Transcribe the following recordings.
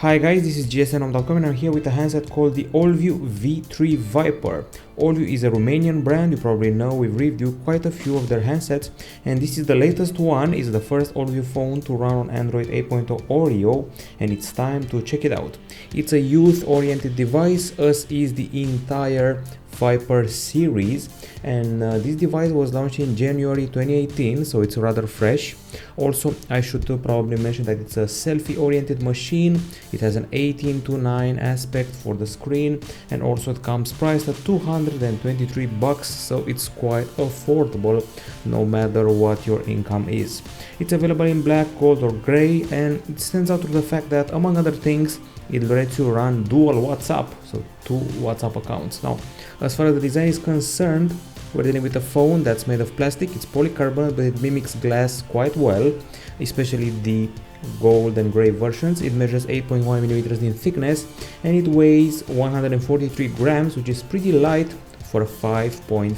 Hi guys, this is gsnom.com and I'm here with a handset called the Allview V3 Viper. Allview is a Romanian brand, you probably know, we've reviewed quite a few of their handsets, and this is the latest one. It's the first Allview phone to run on Android 8.0 Oreo, and it's time to check it out. It's a youth-oriented device, as is the entire Viper series, and this device was launched in January 2018, so it's rather fresh. Also, I should probably mention that it's a selfie oriented machine. It has an 18:9 aspect for the screen, and also it comes priced at $223, so it's quite affordable no matter what your income is. It's available in black, gold or gray, and it stands out to the fact that, among other things, it lets you run dual WhatsApp, so 2 WhatsApp accounts. Now, as far as the design is concerned, we're dealing with a phone that's made of plastic. It's polycarbonate, but it mimics glass quite well, especially the gold and gray versions. It measures 8.1 millimeters in thickness, and it weighs 143 grams, which is pretty light for a 5.5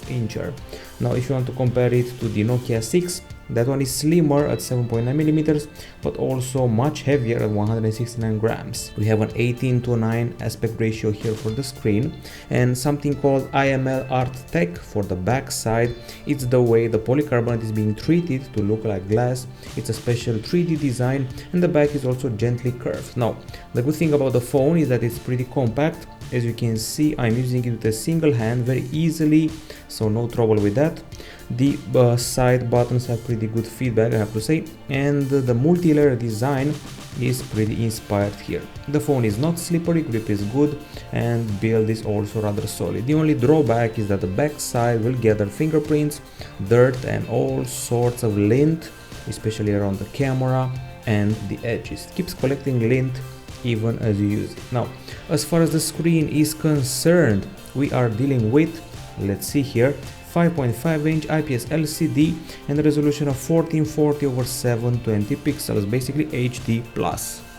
incher. Now, if you want to compare it to the Nokia 6, that one is slimmer at 7.9 millimeters, but also much heavier at 169 grams. We have an 18:9 aspect ratio here for the screen, and something called IML Art Tech for the back side. It's the way the polycarbonate is being treated to look like glass. It's a special 3D design, and the back is also gently curved. Now, the good thing about the phone is that it's pretty compact. As you can see, I'm using it with a single hand very easily, so no trouble with that. The side buttons have pretty good feedback, I have to say, and the multi-layer design is pretty inspired here. The phone is not slippery, grip is good, and build is also rather solid. The only drawback is that the back side will gather fingerprints, dirt and all sorts of lint, especially around the camera and the edges. It keeps collecting lint even as you use it. Now, as far as the screen is concerned, we are dealing with, let's see here, 5.5-inch IPS LCD and a resolution of 1440 over 720 pixels, basically HD+.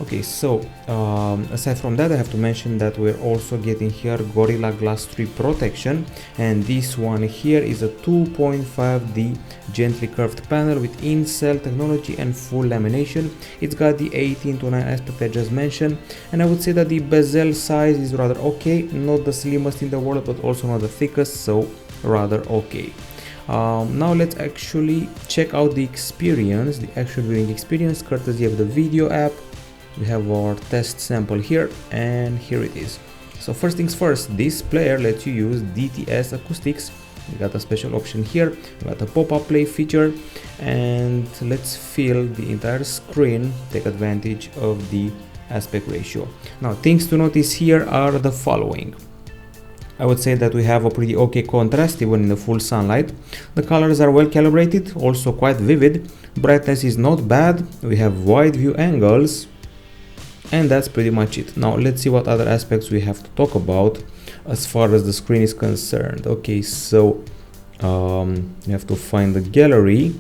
Okay, so aside from that, I have to mention that we're also getting here Gorilla Glass 3 protection, and this one here is a 2.5D gently curved panel with in-cell technology and full lamination. It's got the 18:9 aspect I just mentioned, and I would say that the bezel size is rather okay, not the slimmest in the world, but also not the thickest, so rather okay. Now let's actually check out the experience, the actual viewing experience, courtesy of the video app. We have our test sample here, and here it is. So first things first, this player lets you use DTS acoustics. We got a special option here, we got a pop-up play feature, and let's fill the entire screen, take advantage of the aspect ratio. Now, things to notice here are the following. I would say that we have a pretty okay contrast even in the full sunlight. The colors are well calibrated, also quite vivid. Brightness is not bad. We have wide view angles, and that's pretty much it. Now let's see what other aspects we have to talk about as far as the screen is concerned. Okay, so you have to find the gallery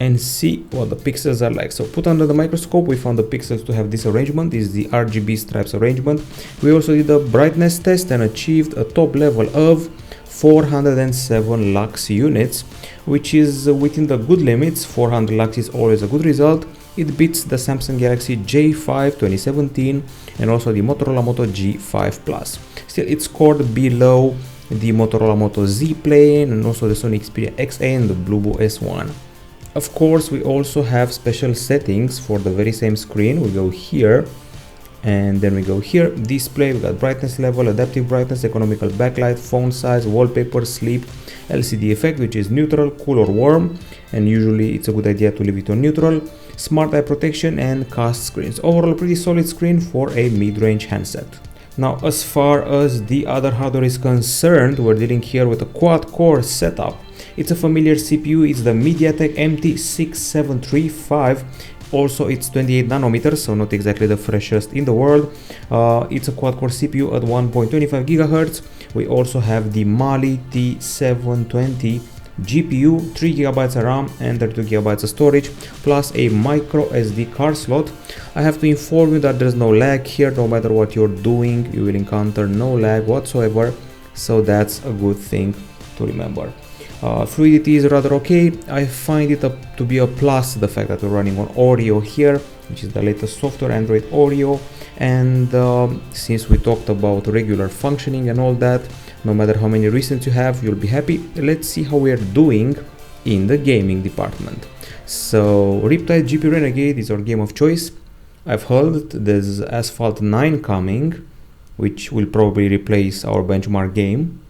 and see what the pixels are like. So put under the microscope, we found the pixels to have this arrangement. This is the RGB stripes arrangement. We also did a brightness test and achieved a top level of 407 lux units, which is within the good limits. 400 lux is always a good result. It beats the Samsung Galaxy J5 2017 and also the Motorola Moto G5 Plus. Still, it's scored below the Motorola Moto Z Plane and also the Sony Xperia XA and the Bluebo S1. Of course, we also have special settings for the very same screen. We go here, and then we go here, display, we got brightness level, adaptive brightness, economical backlight, phone size, wallpaper, sleep, LCD effect, which is neutral, cool or warm, and usually it's a good idea to leave it on neutral, smart eye protection, and cast screens. Overall, pretty solid screen for a mid-range handset. Now, as far as the other hardware is concerned, we're dealing here with a quad-core setup. It's a familiar CPU, it's the MediaTek MT6735. Also, it's 28 nanometers, so not exactly the freshest in the world. It's a quad-core CPU at 1.25 GHz. We also have the Mali T720 GPU, 3 GB RAM and 32 GB of storage, plus a micro SD card slot. I have to inform you that there's no lag here. No matter what you're doing, you will encounter no lag whatsoever, so that's a good thing to remember. Fluidity is rather okay. I find it to be a plus, the fact that we're running on Oreo here. which is the latest software, Android Oreo. And since we talked about regular functioning and all that, no matter how many recents you have, you'll be happy. Let's see how we are doing in the gaming department. So Riptide GP Renegade is our game of choice. I've heard there's Asphalt 9 coming, which will probably replace our benchmark game.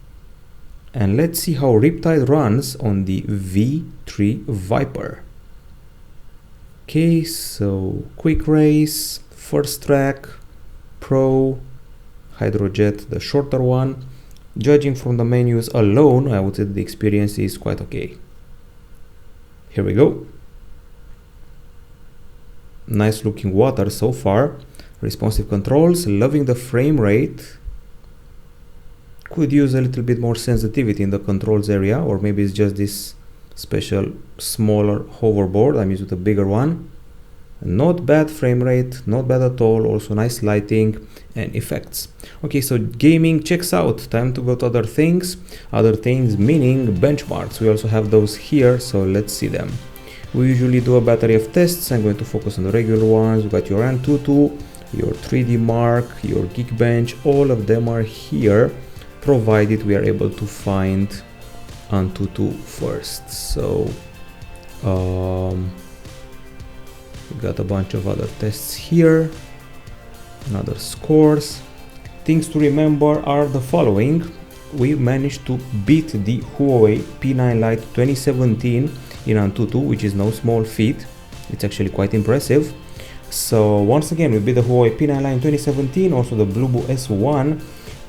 And let's see how Riptide runs on the V3 Viper. Okay, so quick race, first track, pro, hydrojet, the shorter one. Judging from the menus alone, I would say the experience is quite okay. Here we go. Nice looking water so far. Responsive controls, loving the frame rate. Could use a little bit more sensitivity in the controls area, or maybe it's just this special smaller hoverboard. I'm using a bigger one. Not bad frame rate, not bad at all. Also nice lighting and effects. Okay, so gaming checks out. Time to go to other things. Other things meaning benchmarks. We also have those here, so let's see them. We usually do a battery of tests. I'm going to focus on the regular ones. We've got your Antutu, your 3D Mark, your Geekbench. All of them are here, provided we are able to find Antutu first. So we got a bunch of other tests here, and other scores. Things to remember are the following. We managed to beat the Huawei P9 Lite 2017 in Antutu, which is no small feat. It's actually quite impressive. So once again, we beat the Huawei P9 Lite in 2017, also the Blueboo S1,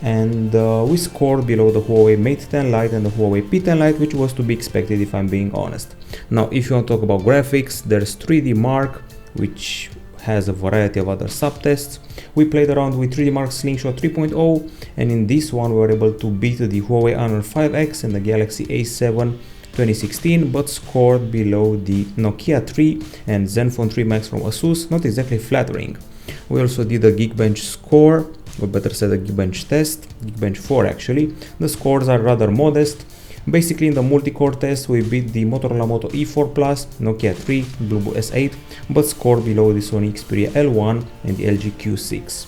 and we scored below the Huawei Mate 10 Lite and the Huawei P10 Lite, which was to be expected if I'm being honest. Now, if you want to talk about graphics, there's 3D Mark, which has a variety of other subtests. We played around with 3D Mark Slingshot 3.0, and in this one we were able to beat the Huawei Honor 5X and the Galaxy A7 2016, but scored below the Nokia 3 and Zenfone 3 Max from Asus. Not exactly flattering. We also did a Geekbench score, or better said a Geekbench test, Geekbench 4 actually. The scores are rather modest. Basically in the multi-core test we beat the Motorola Moto E4 Plus, Nokia 3, Blueboo S8, but scored below the Sony Xperia L1 and the LG Q6.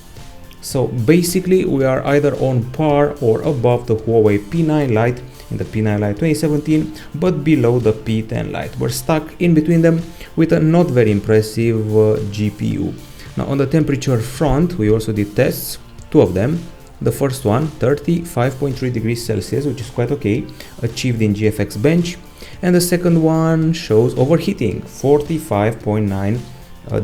So basically we are either on par or above the Huawei P9 Lite and the P9 Lite 2017, but below the P10 Lite. We're stuck in between them with a not very impressive GPU. Now on the temperature front, we also did tests, two of them. The first one, 35.3 degrees Celsius, which is quite okay, achieved in GFX Bench. And the second one shows overheating, 45.9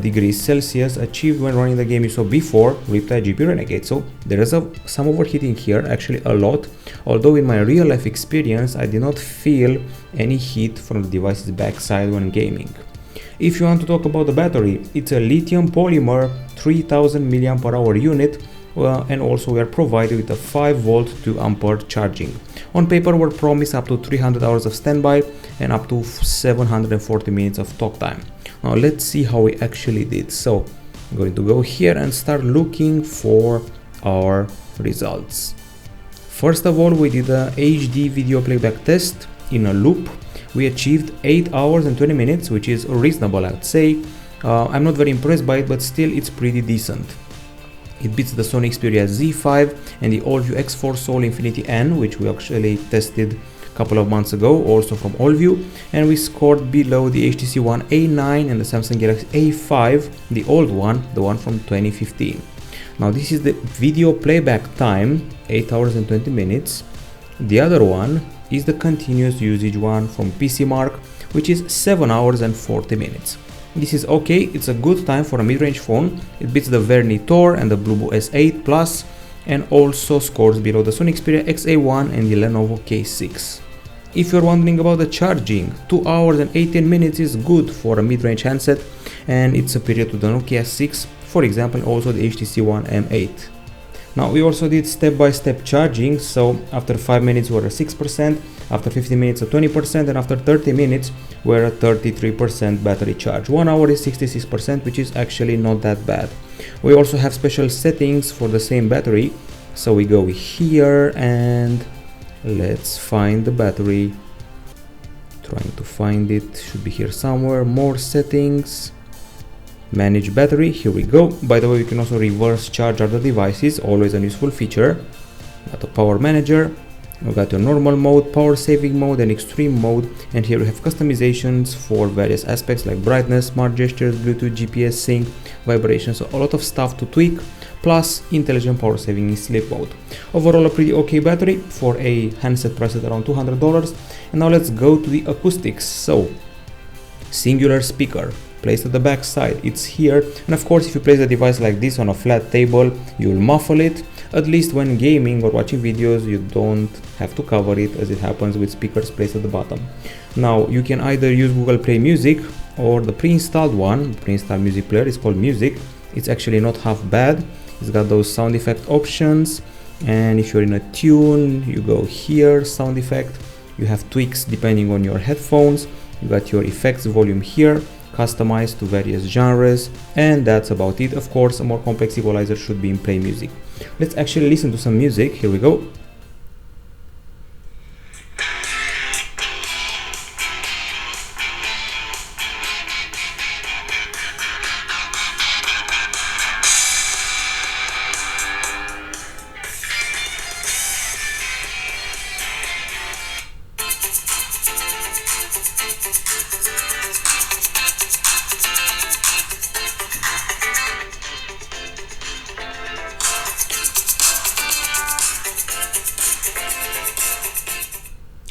degrees Celsius, achieved when running the game you saw before, Riptide GP Renegade. So there is some overheating here, actually a lot, although in my real life experience I did not feel any heat from the device's backside when gaming. If you want to talk about the battery, it's a lithium polymer 3000 mAh unit, and also we are provided with a 5 volt 2 ampere charging. On paper we're promised up to 300 hours of standby and up to 740 minutes of talk time. Now let's see how we actually did. So I'm going to go here and start looking for our results. First of all, we did a HD video playback test in a loop. We achieved 8 hours and 20 minutes, which is reasonable, I would say. I'm not very impressed by it, but still it's pretty decent. It beats the Sony Xperia Z5 and the Allview X4 Soul Infinity N, which we actually tested a couple of months ago, also from Allview, and we scored below the HTC One A9 and the Samsung Galaxy A5, the old one, the one from 2015. Now this is the video playback time, 8 hours and 20 minutes. The other one is the continuous usage one from PC Mark, which is 7 hours and 40 minutes. This is okay, it's a good time for a mid-range phone. It beats the Verni Tor and the Blueboo S8 Plus, and also scores below the Sony Xperia XA1 and the Lenovo K6. If you're wondering about the charging, 2 hours and 18 minutes is good for a mid-range handset, and it's superior to the Nokia 6, for example, also the HTC One M8. Now we also did step-by-step charging, so after 5 minutes we're at 6%, after 15 minutes at 20%, and after 30 minutes we're at 33% battery charge. 1 hour is 66%, which is actually not that bad. We also have special settings for the same battery, so we go here and let's find the battery. Trying to find it, should be here somewhere. More settings. Manage battery, here we go. By the way, you can also reverse charge other devices, always a useful feature. Got a power manager, we got your normal mode, power saving mode and extreme mode, and here we have customizations for various aspects like brightness, smart gestures, Bluetooth, GPS sync, vibration, so a lot of stuff to tweak, plus intelligent power saving in sleep mode. Overall a pretty okay battery for a handset priced at around $200. And now let's go to the acoustics. So singular speaker placed at the back side, it's here, and of course if you place a device like this on a flat table you will muffle it. At least when gaming or watching videos you don't have to cover it, as it happens with speakers placed at the bottom. Now you can either use Google Play Music or the pre-installed one. The pre-installed music player is called Music. It's actually not half bad. It's got those sound effect options, and if you're in a tune you go here, sound effect. You have tweaks depending on your headphones. You got your effects volume here, customized to various genres, and that's about it. Of course a more complex equalizer should be in Play Music. Let's actually listen to some music. Here we go.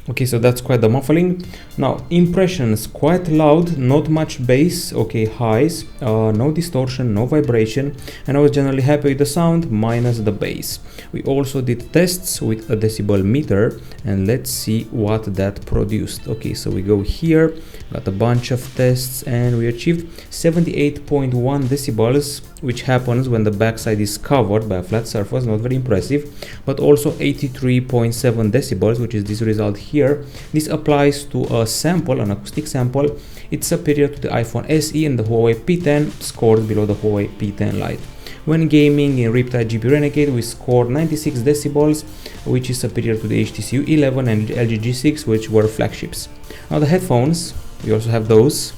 Okay, so that's quite the muffling. Now impressions, quite loud, not much bass. Okay, highs, no distortion, no vibration, and I was generally happy with the sound minus the bass. We also did tests with a decibel meter, and let's see what that produced. Okay, so we go here, got a bunch of tests, and we achieved 78.1 decibels, which happens when the backside is covered by a flat surface, not very impressive, but also 83.7 decibels, which is this result here. This applies to a sample, an acoustic sample. It's superior to the iPhone SE and the Huawei P10, scored below the Huawei P10 Lite. When gaming in Riptide GP Renegade, we scored 96 decibels, which is superior to the HTC U11 and LG G6, which were flagships. Now the headphones, we also have those.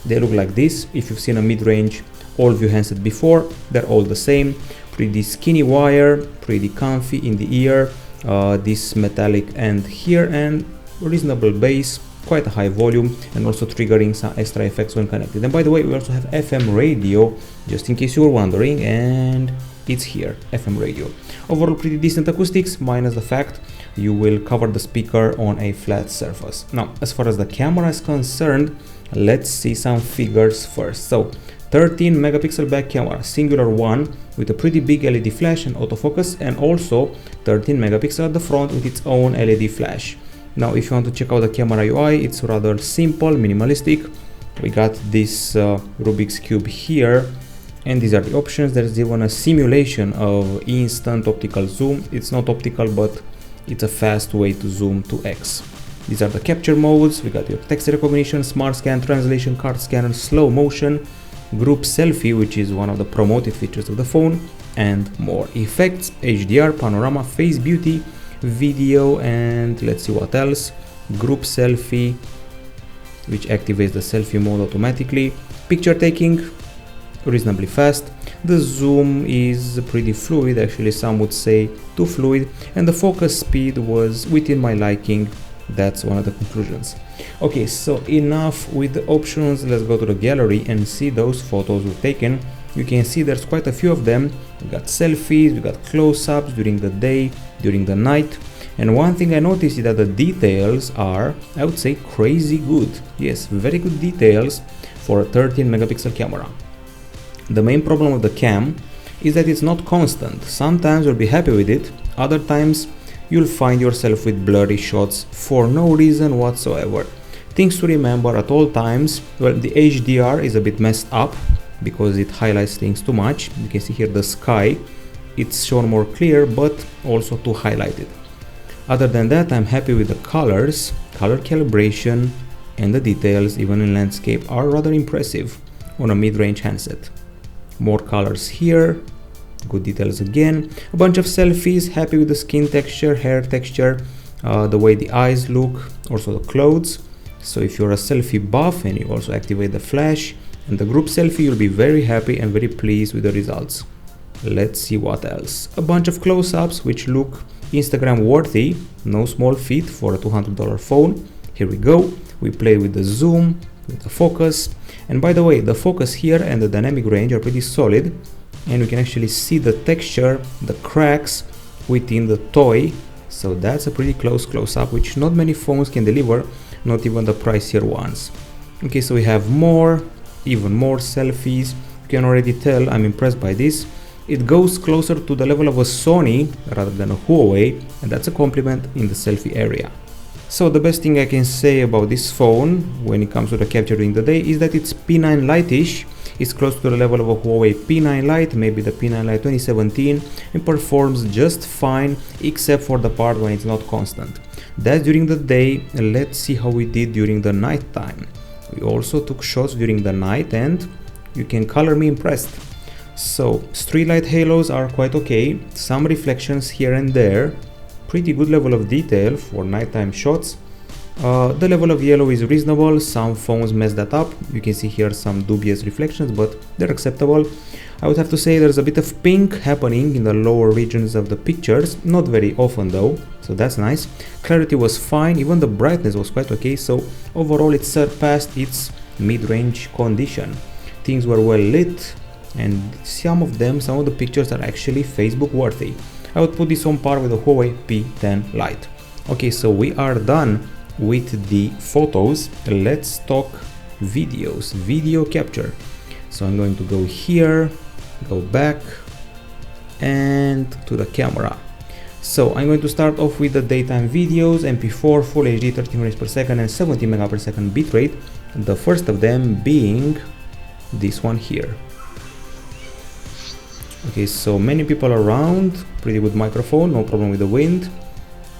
They look like this. If you've seen a mid-range Allview handset before, they're all the same. Pretty skinny wire, pretty comfy in the ear, this metallic end here, and reasonable bass, quite a high volume, and also triggering some extra effects when connected. And by the way, we also have FM radio, just in case you were wondering, and it's here, FM radio. Overall pretty decent acoustics, minus the fact you will cover the speaker on a flat surface. Now as far as the camera is concerned, let's see some figures first. So 13 megapixel back camera, singular one with a pretty big LED flash and autofocus, and also 13 megapixel at the front with its own LED flash. Now if you want to check out the camera UI, it's rather simple, minimalistic. We got this Rubik's Cube here, and these are the options. There's even a simulation of instant optical zoom. It's not optical, but it's a fast way to zoom to X. These are the capture modes. We got your text recognition, smart scan, translation, card scanner, slow motion, group selfie, which is one of the promoted features of the phone, and more. Effects, HDR, panorama, face beauty, video, and let's see what else. Group selfie, which activates the selfie mode automatically. Picture taking, reasonably fast. The zoom is pretty fluid, actually some would say too fluid, and the focus speed was within my liking. That's one of the conclusions. Okay, so enough with the options. Let's go to the gallery and see those photos we've taken. You can see there's quite a few of them. We got selfies, we got close-ups during the day, during the night, and one thing I noticed is that the details are, I would say, crazy good. Yes, very good details for a 13 megapixel camera. The main problem of the cam is that it's not constant. Sometimes you'll be happy with it, other times you'll find yourself with blurry shots for no reason whatsoever. Things to remember at all times: well, the HDR is a bit messed up because it highlights things too much. You can see here the sky, it's shown more clear but also too highlighted. Other than that, I'm happy with the colors, color calibration, and the details, even in landscape, are rather impressive on a mid-range handset. More colors here, good details again. A bunch of selfies, happy with the skin texture, hair texture, the way the eyes look, also the clothes. So if you're a selfie buff and you also activate the flash and the group selfie, you'll be very happy and very pleased with the results. Let's see what else. A bunch of close-ups which look Instagram worthy, no small feat for a $200 phone. Here we go. We play with the zoom, with the focus, and by the way, the focus here and the dynamic range are pretty solid, and we can actually see the texture, the cracks within the toy. So that's a pretty close-up which not many phones can deliver, not even the pricier ones. Okay, so we have even more selfies. You can already tell I'm impressed by this. It goes closer to the level of a Sony rather than a Huawei, and that's a compliment in the selfie area. So the best thing I can say about this phone when it comes to the capture during the day is that it's P9 Lite-ish. It's close to the level of a Huawei P9 Lite, maybe the P9 Lite 2017, and performs just fine except for the part when it's not constant. That's during the day. Let's see how we did during the night time. We also took shots during the night, and you can color me impressed. So street light halos are quite okay, some reflections here and there, pretty good level of detail for nighttime shots. The level of yellow is reasonable, some phones mess that up. You can see here some dubious reflections, but they're acceptable. I would have to say there's a bit of pink happening in the lower regions of the pictures, not very often though, so that's nice. Clarity was fine, even the brightness was quite okay, so overall it surpassed its mid-range condition. Things were well lit, and some of the pictures are actually Facebook worthy. I would put this on par with the Huawei P10 Lite. Okay, so we are done with the photos. Let's talk videos, video capture. So I'm going to go here, go back, and to the camera. So I'm going to start off with the daytime videos, MP4, Full HD, 30 frames per second and 70 megabits per second bitrate. The first of them being this one here. Okay, so many people around, pretty good microphone, no problem with the wind,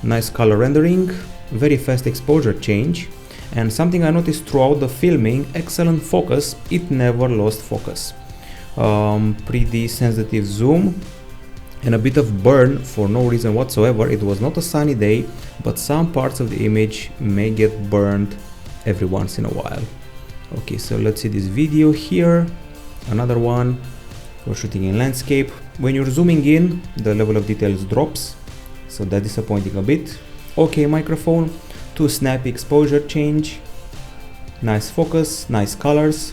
nice color rendering, very fast exposure change, and something I noticed throughout the filming, excellent focus, it never lost focus. Pretty sensitive zoom, and a bit of burn for no reason whatsoever. It was not a sunny day, but some parts of the image may get burned every once in a while. Okay, so let's see this video here, another one. We're shooting in landscape. When you're zooming in, the level of details drops, so that's disappointing a bit. Okay microphone, too snappy exposure change, nice focus, nice colors,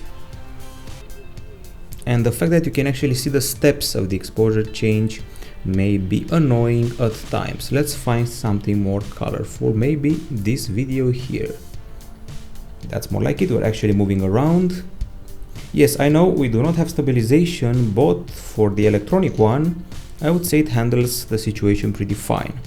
and the fact that you can actually see the steps of the exposure change may be annoying at times. Let's find something more colorful, maybe this video here. That's more like it, we're actually moving around. Yes, I know we do not have stabilization, but for the electronic one, I would say it handles the situation pretty fine.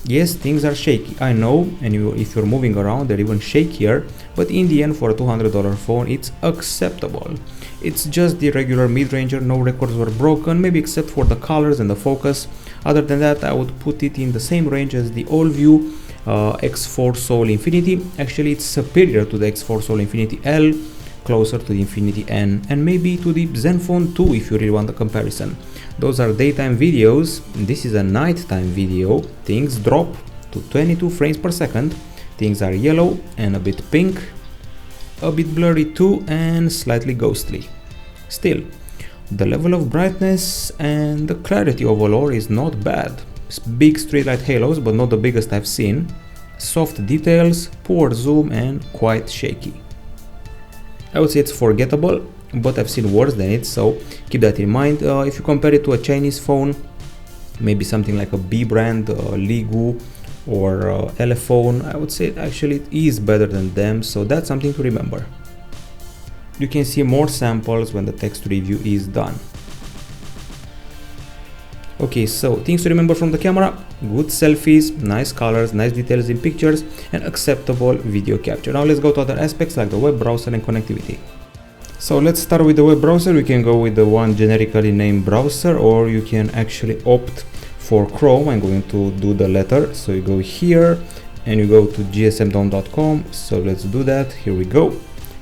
Yes, things are shaky, I know, and if you're moving around, they're even shakier, but in the end, for a $200 phone, it's acceptable. It's just the regular mid-ranger, no records were broken, maybe except for the colors and the focus. Other than that, I would put it in the same range as the Allview X4 Soul Infinity. Actually, it's superior to the X4 Soul Infinity L, closer to the Infinity N, and maybe to the Zenfone 2 if you really want the comparison. Those are daytime videos. This is a nighttime video. Things drop to 22 frames per second. Things are yellow and a bit pink, a bit blurry too, and slightly ghostly. Still, the level of brightness and the clarity overall is not bad. It's big streetlight halos, but not the biggest I've seen. Soft details, poor zoom, and quite shaky. I would say it's forgettable, but I've seen worse than it, so keep that in mind. If you compare it to a Chinese phone, maybe something like a B brand, Ligu or Elephone, I would say actually it is better than them, so that's something to remember. You can see more samples when the text review is done. Okay, so things to remember from the camera: good selfies, nice colors, nice details in pictures, and acceptable video capture. Now let's go to other aspects like the web browser and connectivity. So let's start with the web browser. We can go with the one generically named browser, or you can actually opt for Chrome. I'm going to do the latter. So you go here and you go to gsmdom.com. So let's do that. Here we go.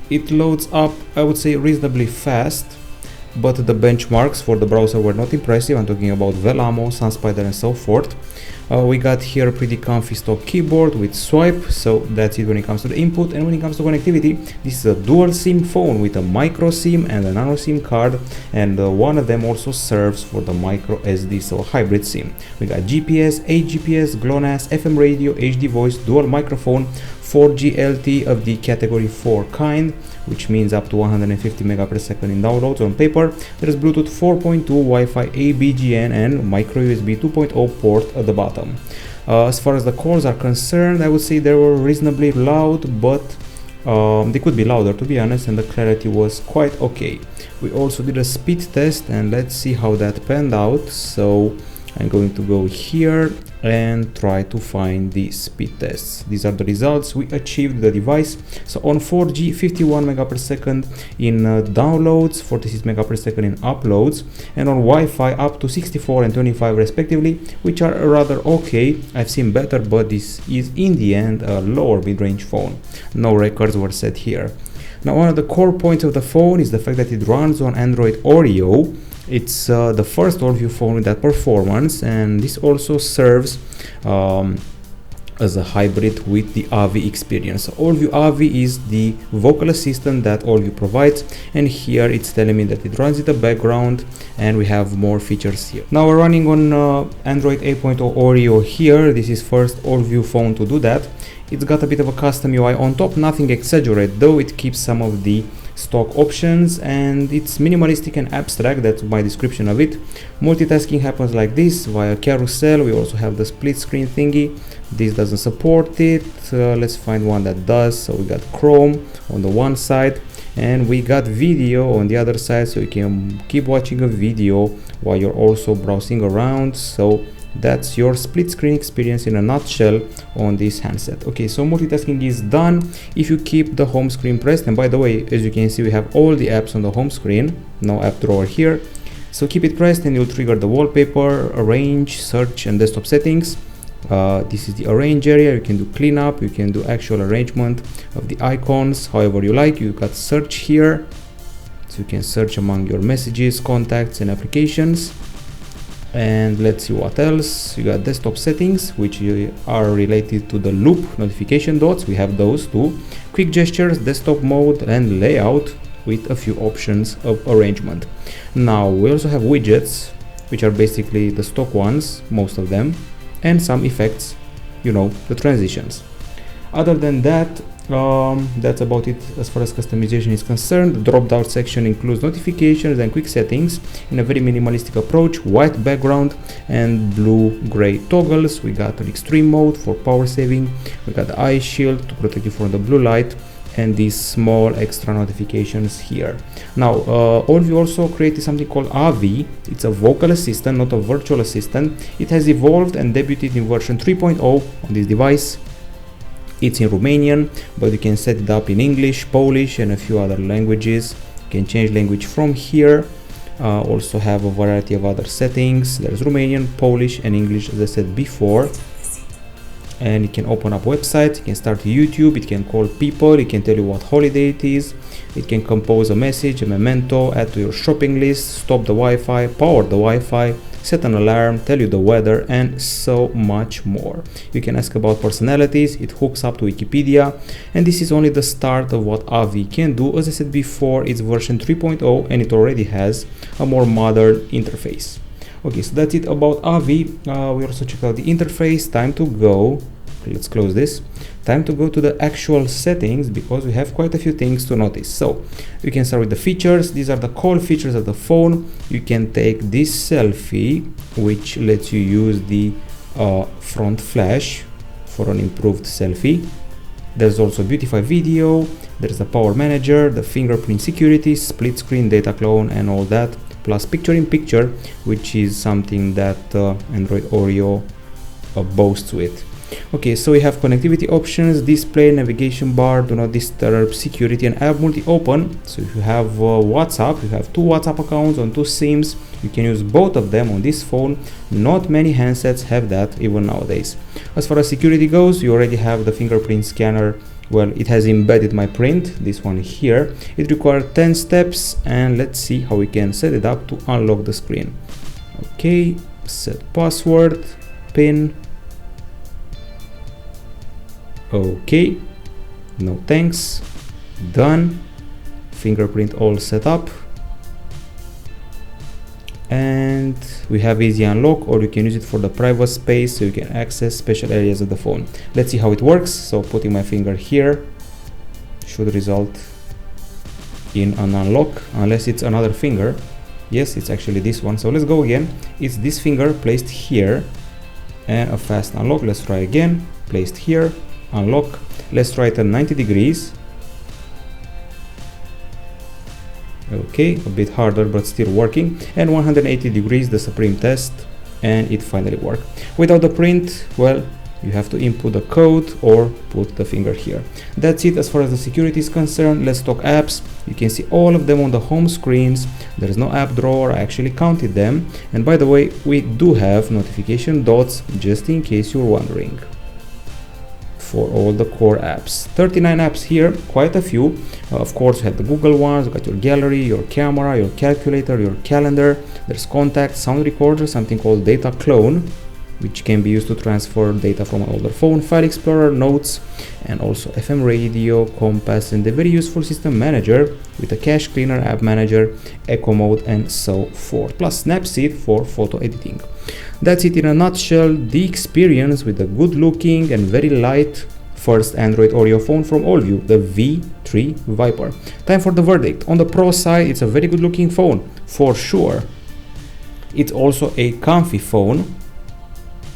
It loads up, I would say, reasonably fast. but the benchmarks for the browser were not impressive. I'm talking about Velamo, Sunspider and so forth. We got here a pretty comfy stock keyboard with swipe, so that's it when it comes to the input. And when it comes to connectivity, this is a dual SIM phone with a micro SIM and a nano SIM card, and one of them also serves for the micro SD, so hybrid SIM. We got GPS, 8 GPS, GLONASS, FM radio, HD voice, dual microphone, 4G LTE of the category 4 kind, which means up to 150 Mbps in downloads on paper. There's Bluetooth 4.2, Wi-Fi ABGN and micro USB 2.0 port at the bottom. As far as the calls are concerned, I would say they were reasonably loud, but they could be louder, to be honest, and the clarity was quite okay. We also did a speed test, and let's see how that panned out. So I'm going to go here and try to find the speed tests. These are the results we achieved the device. So on 4G, 51 Mbps in downloads, 46 Mbps in uploads, and on Wi-Fi up to 64 and 25 respectively, which are rather okay. I've seen better, but this is in the end a lower mid-range phone. No records were set here. Now, one of the core points of the phone is the fact that it runs on Android Oreo. It's the first Allview phone with that performance, and this also serves as a hybrid with the Allview experience. So Allview Allview is the vocal assistant that Allview provides, and here it's telling me that it runs in the background, and we have more features here. Now we're running on Android 8.0 Oreo here. This is first Allview phone to do that. It's got a bit of a custom UI on top, nothing exaggerated though. It keeps some of the stock options, and it's minimalistic and abstract. That's my description of it. Multitasking happens like this via carousel. We also have the split screen thingy. This doesn't support it. Let's find one that does. So we got Chrome on the one side, and we got video on the other side, so you can keep watching a video while you're also browsing around. So that's your split screen experience in a nutshell on this handset. Okay, so multitasking is done if you keep the home screen pressed, and by the way, as you can see, we have all the apps on the home screen, no app drawer here. So keep it pressed and you'll trigger the wallpaper, arrange, search and desktop settings. This is the arrange area. You can do cleanup, you can do actual arrangement of the icons however you like. You got search here, so you can search among your messages, contacts and applications. And let's see what else. You got desktop settings, which are related to the loop notification dots. We have those too. Quick gestures, desktop mode and layout with a few options of arrangement. Now we also have widgets, which are basically the stock ones, most of them, and some effects, you know, the transitions. Other than that, that's about it as far as customization is concerned. The drop down section includes notifications and quick settings in a very minimalistic approach, white background and blue gray toggles. We got an extreme mode for power saving, we got the eye shield to protect you from the blue light, and these small extra notifications here. Now Allview also created something called Allview. It's a vocal assistant, not a virtual assistant. It has evolved and debuted in version 3.0 on this device. It's in Romanian, but you can set it up in English, Polish and a few other languages. You can change language from here. Also have a variety of other settings. There's Romanian, Polish and English, as I said before. And you can open up websites, you can start YouTube, it can call people, it can tell you what holiday it is, it can compose a message, a memento, add to your shopping list, stop the Wi-Fi, power the Wi-Fi, set an alarm, tell you the weather, and so much more. You can ask about personalities, it hooks up to Wikipedia, and this is only the start of what Allview can do. As I said before, it's version 3.0 and it already has a more modern interface. Okay, so that's it about Allview. We also checked out the interface. Time to go. Let's close this. Time to go to the actual settings, because we have quite a few things to notice. So you can start with the features. These are the core features of the phone. You can take this selfie, which lets you use the front flash for an improved selfie. There's also Beautify Video. There's the power manager, the fingerprint security, split screen, data clone, and all that. Plus picture in picture, which is something that Android Oreo boasts with. Okay, so we have connectivity options, display, navigation bar, do not disturb, security, and app multi-open. So if you have WhatsApp, you have two WhatsApp accounts on two SIMs, you can use both of them on this phone. Not many handsets have that even nowadays. As far as security goes, you already have the fingerprint scanner well, it has embedded my print, this one here. It requires 10 steps, and let's see how we can set it up to unlock the screen. Okay, set password, pin. Okay, no thanks, done. Fingerprint all set up, and we have easy unlock, or you can use it for the private space so you can access special areas of the phone. Let's see how it works. So putting my finger here should result in an unlock, unless it's another finger. Yes, it's actually this one. So let's go again. It's this finger placed here and a fast unlock. Let's try again. Placed here, unlock. Let's try it at 90 degrees. Okay, a bit harder but still working. And 180 degrees, the supreme test, and it finally worked. Without the print, well, you have to input the code or put the finger here. That's it as far as the security is concerned. Let's talk apps. You can see all of them on the home screens. There's no app drawer, I actually counted them. And by the way, we do have notification dots, just in case you're wondering, for all the core apps. 39 apps here, quite a few. Of course, you have the Google ones, you got your gallery, your camera, your calculator, your calendar. There's contact, sound recorder, something called data clone, which can be used to transfer data from an older phone, file explorer, notes, and also FM radio, compass, and the very useful system manager with a cache cleaner, app manager, echo mode, and so forth, plus Snapseed for photo editing. That's it in a nutshell, the experience with the good looking and very light first Android Oreo phone from Allview, the V3 Viper. Time for the verdict. On the pro side, it's a very good looking phone, for sure. It's also a comfy phone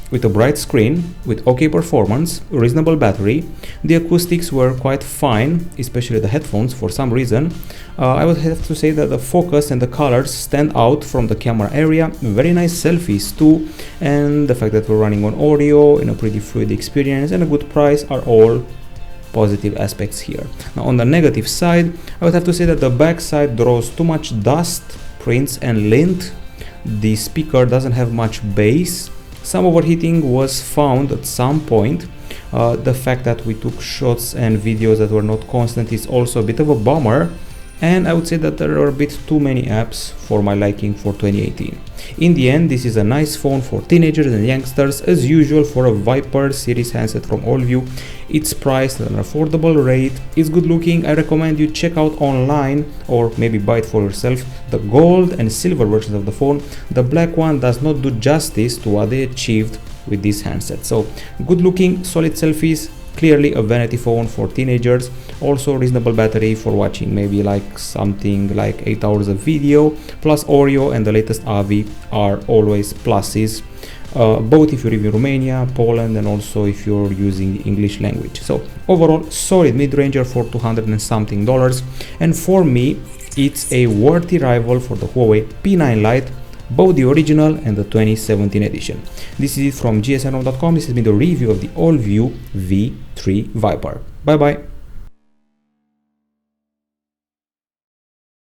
with a bright screen, with okay performance, reasonable battery. The acoustics were quite fine, especially the headphones for some reason. I would have to say that the focus and the colors stand out from the camera area. Very nice selfies too, and the fact that we're running on Oreo in a pretty fluid experience and a good price are all positive aspects here. Now on the negative side, I would have to say that the back side draws too much dust, prints, and lint. The speaker doesn't have much bass. Some overheating was found at some point. The fact that we took shots and videos that were not constant is also a bit of a bummer, and I would say that there are a bit too many apps for my liking for 2018. In the end, this is a nice phone for teenagers and youngsters, as usual for a Viper series handset from Allview. It's priced at an affordable rate, it's good looking. I recommend you check out online or maybe buy it for yourself the gold and silver versions of the phone. The black one does not do justice to what they achieved with this handset. So good looking, solid selfies, clearly a vanity phone for teenagers. Also reasonable battery for watching maybe like something like 8 hours of video, plus Oreo and the latest Allview are always pluses, both if you live in Romania, Poland, and also if you're using the English language. So overall, solid mid-ranger for $200 and something, and for me it's a worthy rival for the Huawei P9 Lite, both the original and the 2017 edition. This is it from gsnhome.com. This has been the review of the Allview V3 Viper. Bye bye.